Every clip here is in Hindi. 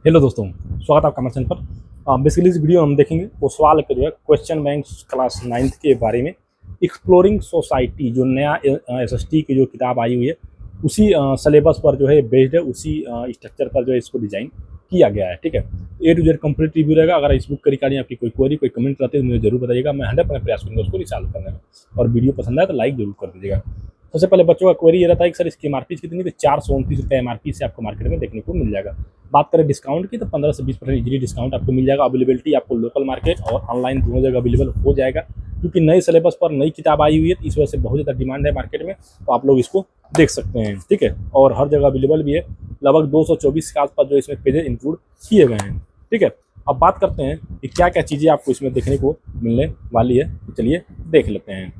हेलो दोस्तों, स्वागत है आपका हमारे चैनल पर। बेसिकली इस वीडियो में हम देखेंगे वो सवाल का जो है क्वेश्चन बैंक क्लास 9th के बारे में। एक्सप्लोरिंग सोसाइटी जो नया एसएसटी की जो किताब आई हुई है उसी सिलेबस पर जो है बेस्ड है, उसी स्ट्रक्चर पर जो है इसको डिज़ाइन किया गया है। ठीक है, ए टू जेड कंप्लीट रिव्यू रहेगा। अगर इस बुक के रिगार्डिंग आपकी कोई क्वेरी कोई कमेंट रहते हैं तो मुझे जरूर बताइएगा, मैं 100% प्रयास करूँगा उसको रिसॉल्व करने में। और वीडियो पसंद आए तो लाइक जरूर कर दीजिएगा। सबसे पहले बच्चों का क्वेरी ये रहता है कि सर इसकी एमआरपी कितनी, तो 429 रुपये एमआरपी से आपको मार्केट में देखने को मिल जाएगा। बात करें डिस्काउंट की तो 15 से 20% इजीली डिस्काउंट आपको मिल जाएगा। अवेलेबिलिटी आपको लोकल मार्केट और ऑनलाइन दोनों जगह अवेलेबल हो जाएगा, क्योंकि नए सिलेबस पर नई किताब आई हुई है तो इस वजह से बहुत ज़्यादा डिमांड है मार्केट में, तो आप लोग इसको देख सकते हैं। ठीक है, और हर जगह अवेलेबल भी है। लगभग 224 के आसपास जो इसमें पेजेज इंक्लूड किए गए हैं। ठीक है, अब बात करते हैं कि क्या क्या चीज़ें आपको इसमें देखने को मिलने वाली है, तो चलिए देख लेते हैं।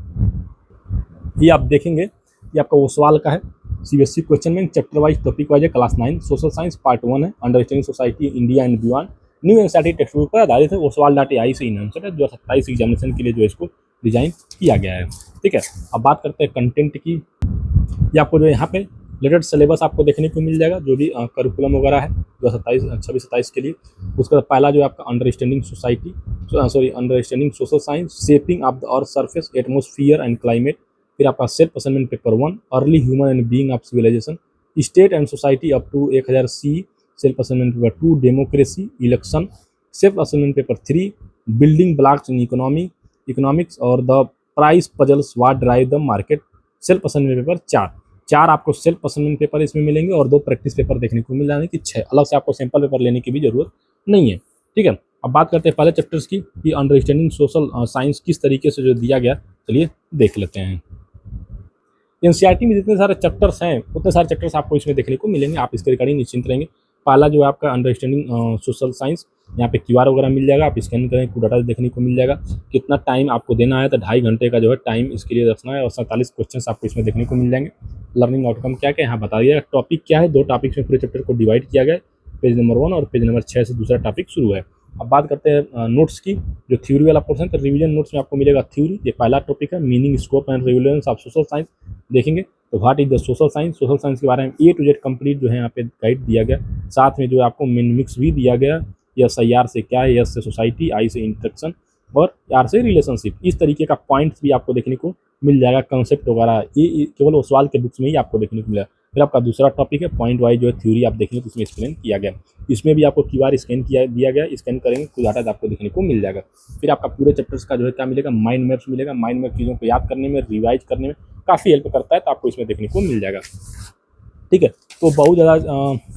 ये आप देखेंगे, ये आपका वो सवाल का है CBSE question bank chapter wise topic wise है। क्लास 9 सोशल साइंस पार्ट 1 है, understanding society India and beyond. New NCERT text book पर आधारित है। वो सवाल .ai से इनआंसर है जो 27 एग्जामिनेशन के लिए जो इसको डिजाइन किया गया है। ठीक है, अब बात करते हैं कंटेंट की। ये आपको जो यहाँ पे रिलेटेड सिलेबस आपको देखने को मिल जाएगा, जो भी करिकुलम वगैरह है जो 26-27 के लिए। उसका पहला जो है आपका understanding society understanding social science shaping of the earth surface atmosphere and climate. फिर आपका self assessment paper 1 early human and being of civilisation state and society up to 1000 C. Self assessment paper 2 democracy election. Self assessment paper 3 building blocks in economics और the price puzzles what drive the market. Self assessment paper 4 आपको सेल्फ असेसमेंट पेपर इसमें मिलेंगे और 2 प्रैक्टिस पेपर देखने को मिल जाएंगे कि 6 अलग से आपको सैंपल पेपर लेने की भी जरूरत नहीं है। ठीक है, अब बात करते हैं पहले चैप्टर्स की कि अंडरस्टैंडिंग सोशल साइंस किस तरीके से जो दिया गया, चलिए देख लेते हैं। एनसीईआरटी में जितने सारे चैप्टर्स हैं उतने सारे चैप्टर्स आपको इसमें देखने को मिलेंगे, आप इसके रिगार्डिंग निश्चिंत रहेंगे। पहला जो है आपका अंडरस्टैंडिंग सोशल साइंस, यहाँ पे क्यूआर वगैरह मिल जाएगा, आप स्कैन करें तो डाटा देखने को मिल जाएगा। कितना टाइम आपको देना है तो 2.5 घंटे का जो है टाइम इसके लिए रखना है, और 47 क्वेश्चन आपको इसमें देखने को मिल जाएंगे। लर्निंग आउटकम क्या क्या यहाँ बता दिया, टॉपिक क्या है, 2 टॉपिक्स में पूरे चैप्टर को डिवाइड किया गया है। पेज नंबर 1 और पेज नंबर 6 से दूसरा टॉपिक शुरू है। अब बात करते हैं नोट्स की, जो थ्योरी वाला पोर्सन, तो रिवीजन नोट्स में आपको मिलेगा थ्योरी, ये पहला टॉपिक है। Meaning scope and regulations of social science देखेंगे, तो what is the social science के बारे में ए टू जेड कंप्लीट जो है यहाँ पे गाइड दिया गया। साथ में जो है आपको मिक्स भी दिया गया, यस आई आर से क्या है, यस से सोसाइटी, आई से इंट्रैक्शन और आर से रिलेशनशिप। इस तरीके का पॉइंट्स भी आपको देखने को मिल जाएगा, कंसेप्ट वगैरह ये केवल वो सवाल के बुक्स में ही आपको देखने को मिलेगा। फिर आपका दूसरा टॉपिक है पॉइंट वाइज जो है थ्योरी आप देखेंगे तो इसमें एक्सप्लेन किया गया। इसमें भी आपको क्यूआर स्कैन दिया गया, स्कैन करेंगे कुछ डाटा आपको देखने को मिल जाएगा। फिर आपका पूरे चैप्टर्स का जो है क्या मिलेगा, माइंड मैप्स मिलेगा। माइंड मैप चीज़ों को याद करने में, रिवाइज करने में काफ़ी हेल्प करता है, तो आपको इसमें देखने को मिल जाएगा। ठीक है, तो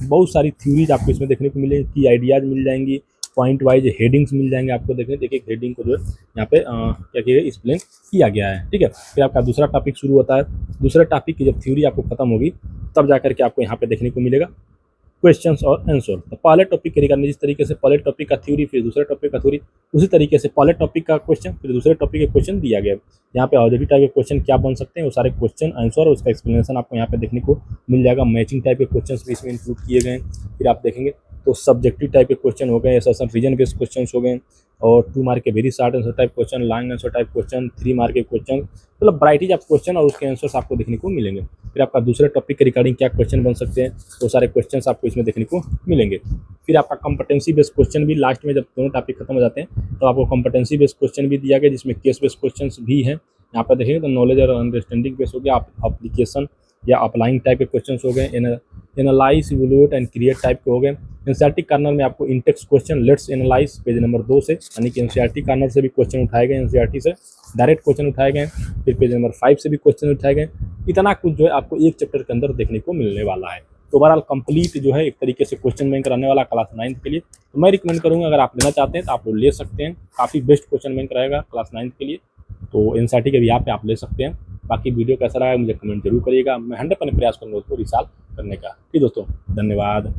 बहुत सारी थ्योरीज आपको इसमें देखने को मिलेगी, की आइडियाज़ मिल जाएंगी, पॉइंट वाइज हेडिंग्स मिल जाएंगे आपको देखने। देखिए हेडिंग को जो है यहाँ पे क्या किया एक्सप्लेन किया गया है। ठीक है, फिर आपका दूसरा टॉपिक शुरू होता है। दूसरे टॉपिक की जब थ्योरी आपको खत्म होगी तब जाकर के आपको यहाँ पे देखने को मिलेगा क्वेश्चंस और आंसर। तो पहले टॉपिक के रिगार्डिंग जिस तरीके से पहले टॉपिक का थ्योरी, फिर दूसरे टॉपिक का थ्योरी, उसी तरीके से पहले टॉपिक का क्वेश्चन फिर दूसरे टॉपिक के क्वेश्चन दिया गया। यहाँ पे ऑब्जेक्टिव टाइप के क्वेश्चन क्या बन सकते हैं, वो सारे क्वेश्चन आंसर और उसका एक्सप्लेनेशन आपको यहाँ पे देखने को मिल जाएगा। मैचिंग टाइप के क्वेश्चन भी इसमें इंक्लूड किए गए हैं। फिर आप देखेंगे तो सब्जेक्टिव टाइप के क्वेश्चन हो गए, एसएसएन रीजन बेस्ड क्वेश्चन हो गए, और 2 मार्क के very short answer type question, long answer type question, 3 mark के क्वेश्चन, मतलब वैरायटीज ऑफ क्वेश्चन और उसके आंसर्स आपको देखने को मिलेंगे। फिर आपका दूसरे टॉपिक के रिगार्डिंग क्या क्वेश्चन बन सकते हैं, वो सारे क्वेश्चंस आपको इसमें देखने को मिलेंगे। फिर आपका कॉम्पिटेंसी बेस्ड क्वेश्चन भी लास्ट में, जब दोनों टॉपिक खत्म हो जाते हैं तो आपको कॉम्पिटेंसी बेस्ड क्वेश्चन भी दिया गया, जिसमें केस बेस्ड क्वेश्चन भी हैं। यहाँ पर देखेंगे तो नॉलेज और अंडरस्टैंडिंग बेस्ड हो गया, एप्लीकेशन या अप्लाइंग टाइप के क्वेश्चन हो गए, analyse evaluate and create type के हो गए। एनसीईआरटी कार्नर में आपको Intex question let's analyse page number 2 से, यानी कि एनसीईआरटी कार्नर से भी क्वेश्चन उठाए गए, एनसीईआरटी से डायरेक्ट क्वेश्चन उठाए गए। फिर पेज नंबर 5 से भी क्वेश्चन उठाए गए। इतना कुछ जो है आपको एक चैप्टर के अंदर देखने को मिलने वाला है। तो ओवरऑल कंप्लीट जो है एक तरीके से क्वेश्चन बैंक रहने वाला क्लास 9th के लिए। तो मैं रिकमेंड करूँगा अगर आप लेना चाहते हैं तो आप लोग ले सकते हैं, काफ़ी बेस्ट क्वेश्चन बैंक रहेगा क्लास 9th के लिए। तो एनसीईआरटी के भी यहाँ पे आप ले सकते हैं। बाकी वीडियो कैसा रहा है मुझे कमेंट जरूर करिएगा, मैं 100% प्रयास करूँगा उसको रिसॉल्व करने का। ठीक दोस्तों, धन्यवाद।